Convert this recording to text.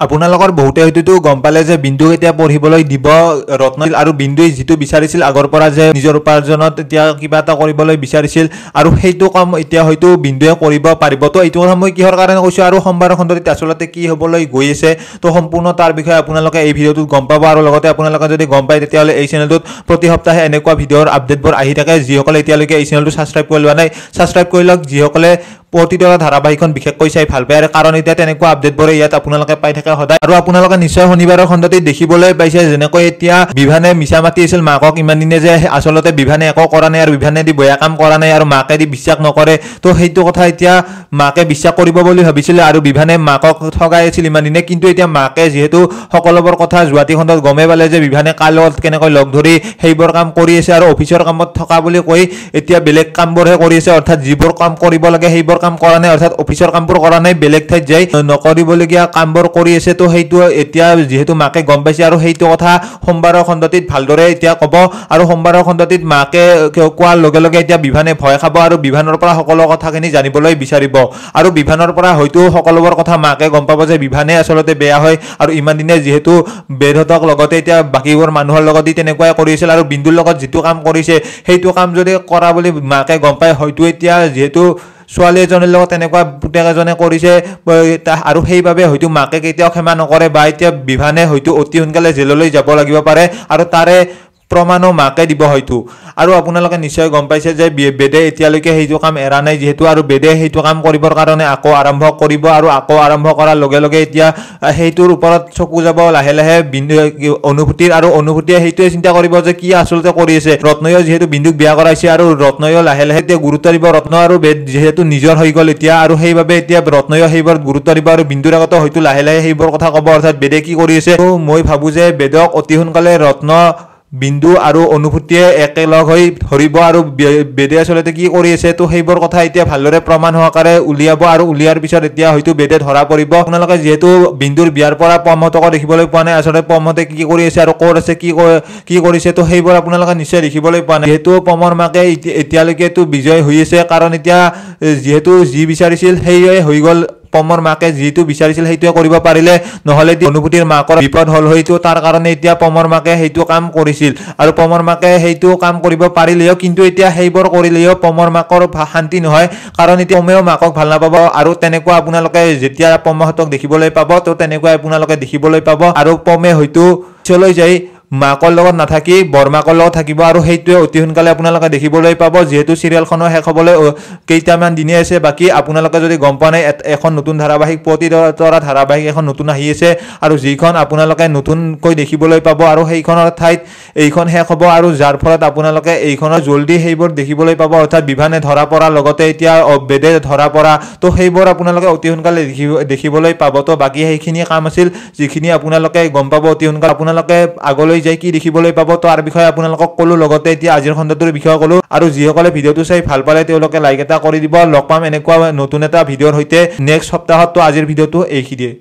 আপোনালোকৰ বহুতে হয়তো গম পালে যে বিন্দুক এতিয়া পঢ়িবলৈ দিব ৰত্ন আৰু বিন্দুই যিটো বিচাৰিছিল আগৰ পৰা যে নিজৰ উপাৰ্জনত এতিয়া কিবা এটা কৰিবলৈ বিচাৰিছিল আৰু সেইটো কাম এতিয়া হয়তো বিন্দুৱে কৰিব পাৰিব। তো এইটো কথা মই কিহৰ কাৰণে কৈছোঁ আৰু সোমবাৰৰ খণ্ডত আচলতে কি হ'বলৈ গৈ আছে তো সম্পূৰ্ণ তাৰ বিষয়ে আপোনালোকে এই ভিডিঅ'টোত গম পাব। আৰু লগতে আপোনালোকে যদি গম পায় তেতিয়াহ'লে এই চেনেলটোত প্ৰতি সপ্তাহে এনেকুৱা ভিডিঅ'ৰ আপডেটবোৰ আহি থাকে। যিসকলে এতিয়ালৈকে এই চেনেলটো ছাবস্ক্ৰাইব কৰি লোৱা নাই ছাবস্ক্ৰাইব কৰি লওক। যিসকলে প্ৰতিটো ধাৰাবাহিকখন বিশেষকৈ চাই ভাল পায় কাৰণ এতিয়া তেনেকুৱা আপডেটবোৰে ইয়াত আপোনালোকে পাই থাকে সদায়। আৰু আপোনালোকে নিশ্চয় শনিবাৰৰ খণ্ডতে দেখিবলৈ পাইছে যেনেকৈ এতিয়া বিভানে মিছা মাতি আছিল মাকক ইমান দিনে যে আচলতে বিভানে একো কৰা নাই আৰু বিভানেদি বেয়া কাম কৰা নাই আৰু মাকেদি বিশ্বাস নকৰে। তো সেইটো কথা এতিয়া মাকে বিশ্বাস কৰিব বুলি ভাবিছিলে আৰু বিভানে মাকক ঠগাই আছিল ইমান দিনে। কিন্তু এতিয়া মাকে যিহেতু সকলোবোৰ কথা যোৱাতি খণ্ডত গমেই পালে যে বিভানে কাৰ লগত কেনেকৈ লগ ধৰি সেইবোৰ কাম কৰি আছে আৰু অফিচৰ কামত থকা বুলি কৈ এতিয়া বেলেগ কামবোৰহে কৰি আছে। অৰ্থাৎ যিবোৰ কাম কৰিব লাগে সেইবোৰ কাম কৰা নাই, অৰ্থাৎ অফিচৰ কামবোৰ কৰা নাই, বেলেগ ঠাইত যাই নকৰিবলগীয়া কামবোৰ কৰি আছে। তো সেইটো এতিয়া যিহেতু মাকে গম পাইছে আৰু সেইটো কথা সোমবাৰৰ খণ্ডটিত ভালদৰে এতিয়া ক'ব আৰু সোমবাৰৰ খণ্ডটিত মাকে কোৱাৰ লগে লগে এতিয়া বিভানে ভয় খাব আৰু বিভানৰ পৰা সকলো কথাখিনি জানিবলৈ বিচাৰিব আৰু বিভানৰ পৰা হয়তো সকলোবোৰ কথা মাকে গম পাব যে বিভানে আচলতে বেয়া হয় আৰু ইমান দিনে যিহেতু বেদহঁতক লগতে এতিয়া বাকীবোৰ মানুহৰ লগতে তেনেকুৱাই কৰিছিল আৰু বিন্দুৰ লগত যিটো কাম কৰিছে সেইটো কাম যদি কৰা বুলি মাকে গম পায় হয়তো এতিয়া যিহেতু ছোৱালী এজনীৰ লগত তেনেকুৱা পুতেক এজনে কৰিছে আৰু সেইবাবে হয়তো মাকে কেতিয়াও ক্ষমা নকৰে বা এতিয়া বিভানে হয়তো অতি সোনকালে জেললৈ যাব লাগিব পাৰে আৰু তাৰে প্ৰমাণো মাকে দিব হয়তো। আৰু আপোনালোকে নিশ্চয় গম পাইছে যে বেদে এতিয়ালৈকে সেইটো কাম এৰা নাই যিহেতু আৰু বেদে সেইটো কাম কৰিবৰ কাৰণে আকৌ আৰম্ভ কৰিব আৰু আকৌ আৰম্ভ কৰাৰ লগে লগে এতিয়া সেইটোৰ ওপৰত চকু যাব লাহে লাহে অনুভূতিৰ আৰু অনুভূতিয়ে সেইটোৱে চিন্তা কৰিব যে কি আচলতে কৰি আছে। ৰত্নয়ো যিহেতু বিন্দুক বিয়া কৰাইছে আৰু ৰত্নয়ো লাহে লাহে এতিয়া গুৰুত্ব দিব। ৰত্ন আৰু বেদ যিহেতু নিজৰ হৈ গ'ল এতিয়া আৰু সেইবাবে এতিয়া ৰত্নয়ো সেইবোৰ গুৰুত্ব দিব আৰু বিন্দুৰ আগতো হয়তো লাহে লাহে সেইবোৰ কথা ক'ব অৰ্থাৎ বেদে কি কৰি আছে। মই ভাবোঁ যে বেদক অতি সোনকালে ৰত্ন বিন্দু আৰু অনুভূতিয়ে একেলগ হৈ ধৰিব আৰু বেদে আচলতে কি কৰি আছে তো সেইবোৰ কথা এতিয়া ভালদৰে প্ৰমাণ সহকাৰে উলিয়াব আৰু উলিয়াৰ পিছত এতিয়া হয়তো বেদে ধৰা পৰিব। আপোনালোকে যিহেতু বিন্দুৰ বিয়াৰ পৰা পমহঁতকো দেখিবলৈ পোৱা নাই আচলতে পমহঁতে কি কৰি আছে আৰু ক'ত আছে কি কৰিছে তো সেইবোৰ আপোনালোকে নিশ্চয় দেখিবলৈ পোৱা নাই। যিহেতু পমৰ মাকে এতিয়ালৈকেতো বিজয় হৈ আছে কাৰণ এতিয়া যিহেতু যি বিচাৰিছিল সেয়ে হৈ গ'ল। পমৰ মাকে যিটো বিচাৰিছিল সেইটোৱে কৰিব পাৰিলে, নহ'লে অনুভূতিৰ মাকৰ বিপদ হ'ল হয়তো তাৰ কাৰণে এতিয়া পমৰ মাকে সেইটো কাম কৰিছিল আৰু পমৰ মাকে সেইটো কাম কৰিব পাৰিলেও কিন্তু এতিয়া সেইবোৰ কৰিলেও পমৰ মাকৰ শান্তি নহয় কাৰণ এতিয়া পমেও মাকক ভাল নাপাব আৰু তেনেকুৱা আপোনালোকে যেতিয়া পমহঁতক দেখিবলৈ পাব তো তেনেকুৱাই আপোনালোকে দেখিবলৈ পাব আৰু পমে হয়তো পিছলৈ যাই মাকৰ লগত নাথাকি বৰমাকৰ লগত থাকিব আৰু সেইটোৱে অতি সোনকালে আপোনালোকে দেখিবলৈ পাব। যিহেতু চিৰিয়েলখনো শেষ হ'বলৈ কেইটামান দিনে আছে বাকী। আপোনালোকে যদি গম পোৱা নাই এখন নতুন ধাৰাবাহিক প্ৰতিতৰা ধাৰাবাহিক এখন নতুন আহি আছে আৰু যিখন আপোনালোকে নতুনকৈ দেখিবলৈ পাব আৰু সেইখনৰ ঠাইত এইখন শেষ হ'ব আৰু যাৰ ফলত আপোনালোকে এইখনৰ জল্দি সেইবোৰ দেখিবলৈ পাব। অৰ্থাৎ বিভানে ধৰা পৰাৰ লগতে এতিয়া বেদে ধৰা পৰা তো সেইবোৰ আপোনালোকে অতি সোনকালে দেখিবলৈ পাব। তো বাকী সেইখিনি কাম আছিল যিখিনি আপোনালোকে গম পাব অতি সোনকালে। আপোনালোকে আগলৈ যাই কি দেখিবলৈ পাব তাৰ বিষয়ে আপোনালোকক ক'লো, লগতে এতিয়া আজিৰ খণ্ডটোৰ বিষয়ে ক'লো আৰু যিসকলে ভিডিঅ'টো চাই ভাল পালে তেওঁলোকে লাইক এটা কৰি দিব। লগ পাম এনেকুৱা নতুন এটা ভিডিঅ'ৰ সৈতে নেক্সট সপ্তাহত। তো আজিৰ ভিডিঅ'টো এইখিনিয়ে।